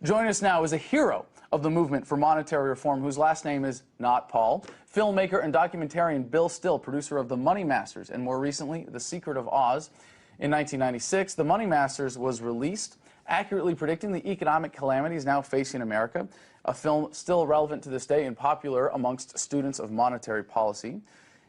Joining us now is a hero of the movement for monetary reform, whose last name is not Paul. Filmmaker and documentarian Bill Still, producer of The Money Masters and more recently The Secret of Oz. In 1996, The Money Masters was released, accurately predicting the economic calamities now facing America, a film still relevant to this day and popular amongst students of monetary policy.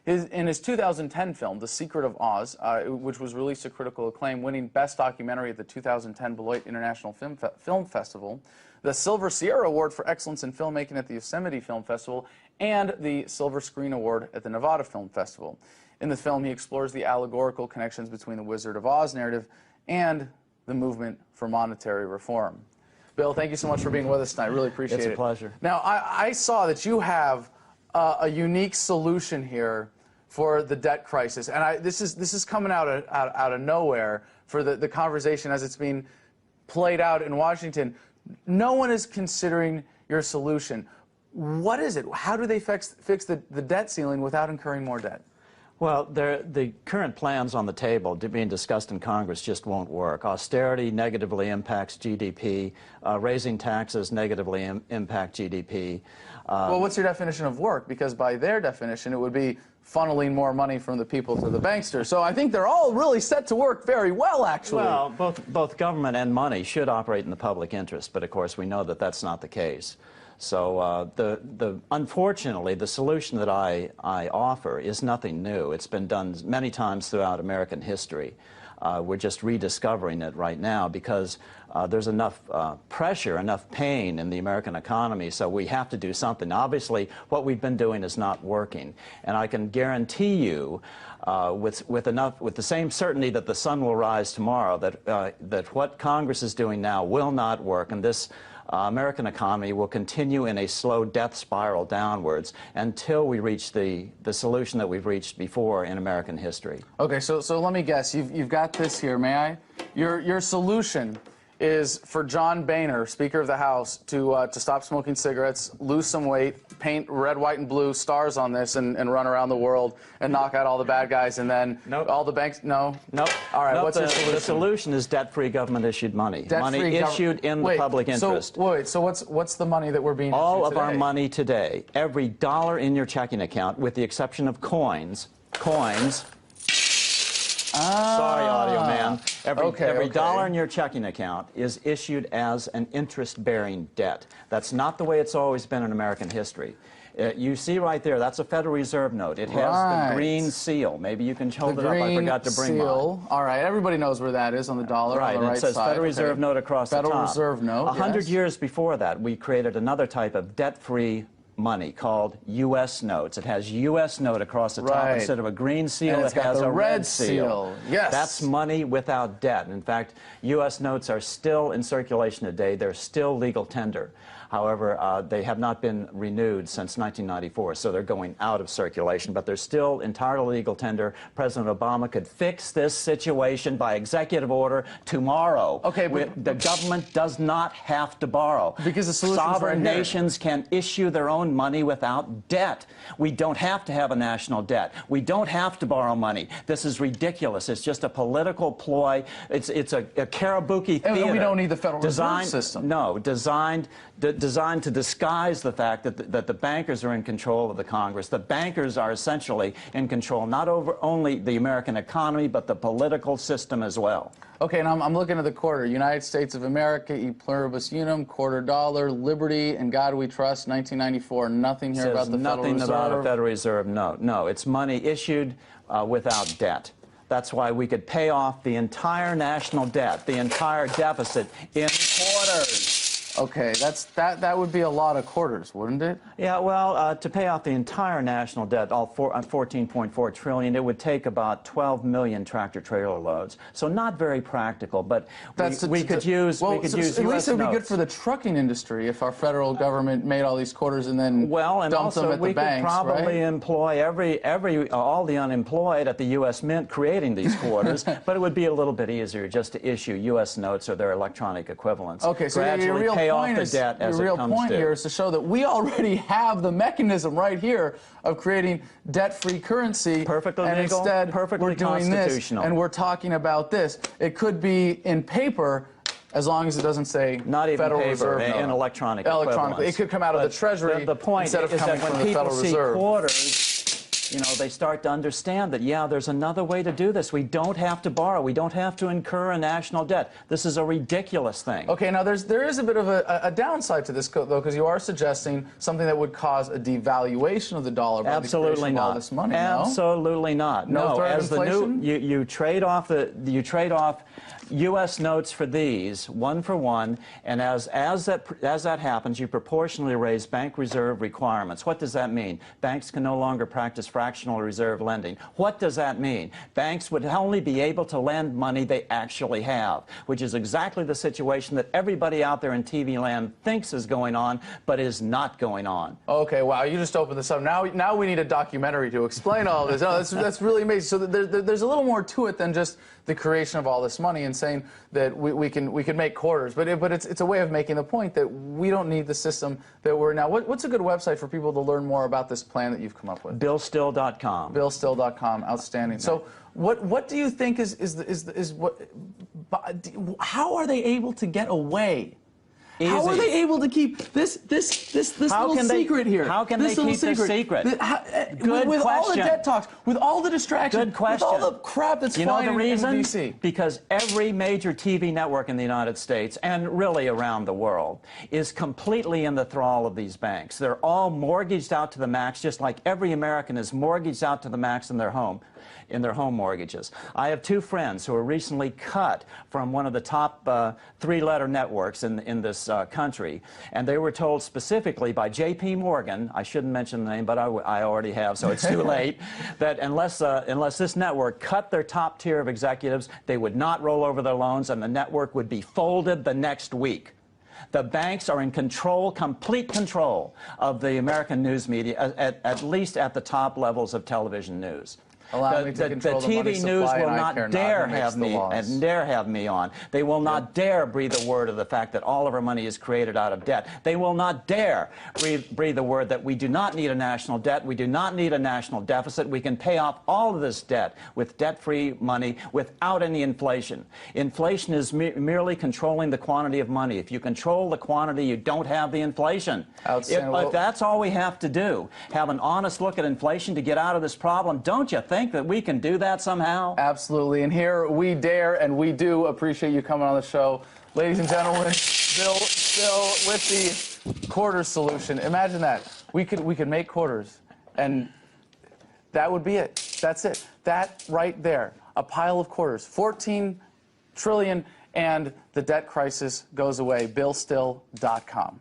In his 2010 film, The Secret of Oz, which was released to critical acclaim, winning Best Documentary at the 2010 Beloit International Film Festival, the Silver Sierra Award for Excellence in Filmmaking at the Yosemite Film Festival, and the Silver Screen Award at the Nevada Film Festival. In the film, he explores the allegorical connections between the Wizard of Oz narrative and the movement for monetary reform. Bill, thank you so much for being with us tonight. I really appreciate it. It's a pleasure. Now, I saw that you have a unique solution here for the debt crisis, and this is coming out of nowhere for the conversation as it's being played out in Washington. No one is considering your solution. What is it? How do they fix the debt ceiling without incurring more debt? Well, the current plans on the table being discussed in Congress just won't work. Austerity negatively impacts GDP. Raising taxes negatively impact GDP. Well, what's your definition of work? Because by their definition, it would be funneling more money from the people to the banksters. So I think they're all really set to work very well, actually. Well, both government and money should operate in the public interest, but of course we know that that's not the case. So unfortunately, the solution that I offer is nothing new. It's been done many times throughout American history. We're just rediscovering it right now because there's enough pressure, enough pain in the American economy, so we have to do something. Obviously, what we've been doing is not working, and I can guarantee you with the same certainty that the sun will rise tomorrow that what Congress is doing now will not work, and this American economy will continue in a slow death spiral downwards until we reach the solution that we've reached before in American history. Okay, so let me guess. You've got this here. May I? Your solution is for John Boehner, Speaker of the House, to stop smoking cigarettes, lose some weight, paint red, white, and blue stars on this, and run around the world and knock out all the bad guys, and then all the banks. No. Nope. All right. What's your solution? The solution is debt-free government-issued money. Money issued in the public interest. So what's the money that we're being issued all of today? our money today, every dollar in your checking account, with the exception of coins. Sorry, audio man. Every dollar in your checking account is issued as an interest-bearing debt. That's not the way it's always been in American history. You see right there, that's a Federal Reserve note. It has the green seal. Maybe you can hold it up. I forgot to bring mine. All right, everybody knows where that is on the dollar. Right, on the right it says side. Federal Reserve note across the top. Federal Reserve note, 100 years before that, we created another type of debt-free money called U.S. notes. It has U.S. note across the top instead of a green seal. It has a red seal. Yes. That's money without debt. In fact, U.S. notes are still in circulation today. They're still legal tender. However, they have not been renewed since 1994, so they're going out of circulation, but they're still entirely legal tender. President Obama could fix this situation by executive order tomorrow. Okay, but the government does not have to borrow. Because the solution sovereign nations can issue their own money without debt. We don't have to have a national debt. We don't have to borrow money. This is ridiculous. It's just a political ploy. It's a kabuki theater. And we don't need the Federal Reserve System. No, designed to disguise the fact that the bankers are in control of the Congress. The bankers are essentially in control not over only the American economy, but the political system as well. Okay, and I'm looking at the quarter. United States of America, e pluribus unum, quarter dollar, liberty, and God we trust, 1994. Nothing here about the Federal Reserve. Nothing about a Federal Reserve note. No, it's money issued without debt. That's why we could pay off the entire national debt, the entire deficit, in quarters. Okay, that would be a lot of quarters, wouldn't it? Yeah, well, to pay off the entire national debt, all 14.4 trillion, it would take about 12 million tractor-trailer loads. So not very practical, but we could use at US least it would be notes. good for the trucking industry if our federal government made all these quarters and then dumped them at the banks, right? We could probably employ all the unemployed at the U.S. Mint creating these quarters, but it would be a little bit easier just to issue U.S. notes or their electronic equivalents. Okay, so your real point here is to show that we already have the mechanism right here of creating debt-free currency. Perfectly and legal, instead perfectly we're doing constitutional. this, and we're talking about this. It could be in paper As long as it doesn't say not even Federal paper, Reserve note. in electronic Electronically. It equivalents. could come out of the Treasury the point instead of is coming that from when the people Federal see Reserve. quarters, you know, they start to understand that, yeah, there's another way to do this. We don't have to borrow. We don't have to incur a national debt. This is a ridiculous thing. Okay, now there is a bit of a downside to this, though, because you are suggesting something that would cause a devaluation of the dollar by Absolutely the creation of not. all this money. Absolutely not. No threat of as the inflation? new you trade off U.S. notes for these, one for one, and as that happens, you proportionally raise bank reserve requirements. What does that mean? Banks can no longer practice fractional reserve lending. What does that mean? Banks would only be able to lend money they actually have, which is exactly the situation that everybody out there in TV land thinks is going on, but is not going on. Okay, wow, you just opened this up. Now we need a documentary to explain all this. Oh, that's really amazing. So there's a little more to it than just the creation of all this money and saying that we can make quarters, but it's a way of making the point that we don't need the system that we're now. What's a good website for people to learn more about this plan that you've come up with? BillStill.com. BillStill.com, outstanding. So what do you think how are they able to get away? Easy. How are they able to keep this little secret here? How can they keep this secret? With all the debt talks, with all the distractions, Good question. with all the crap that's flying in D.C. Because every major TV network in the United States, and really around the world, is completely in the thrall of these banks. They're all mortgaged out to the max, just like every American is mortgaged out to the max in their home mortgages. I have two friends who were recently cut from one of the top three-letter networks in this country, and they were told specifically by J.P. Morgan, I shouldn't mention the name, but I already have, so it's too late, that unless this network cut their top tier of executives, they would not roll over their loans, and the network would be folded the next week. The banks are in control, complete control, of the American news media, at least at the top levels of television news. The TV news will not dare have me on. They will not dare breathe a word of the fact that all of our money is created out of debt. They will not dare breathe a word that we do not need a national debt. We do not need a national deficit. We can pay off all of this debt with debt-free money without any inflation. Inflation is merely controlling the quantity of money. If you control the quantity, you don't have the inflation. If that's all we have to do, have an honest look at inflation to get out of this problem, don't you think that we can do that somehow? Absolutely, and here we dare and we do appreciate you coming on the show. Ladies and gentlemen, Bill Still with the quarters solution. Imagine that. We could make quarters, and that would be it. That's it. That right there, a pile of quarters, 14 trillion, and the debt crisis goes away. BillStill.com.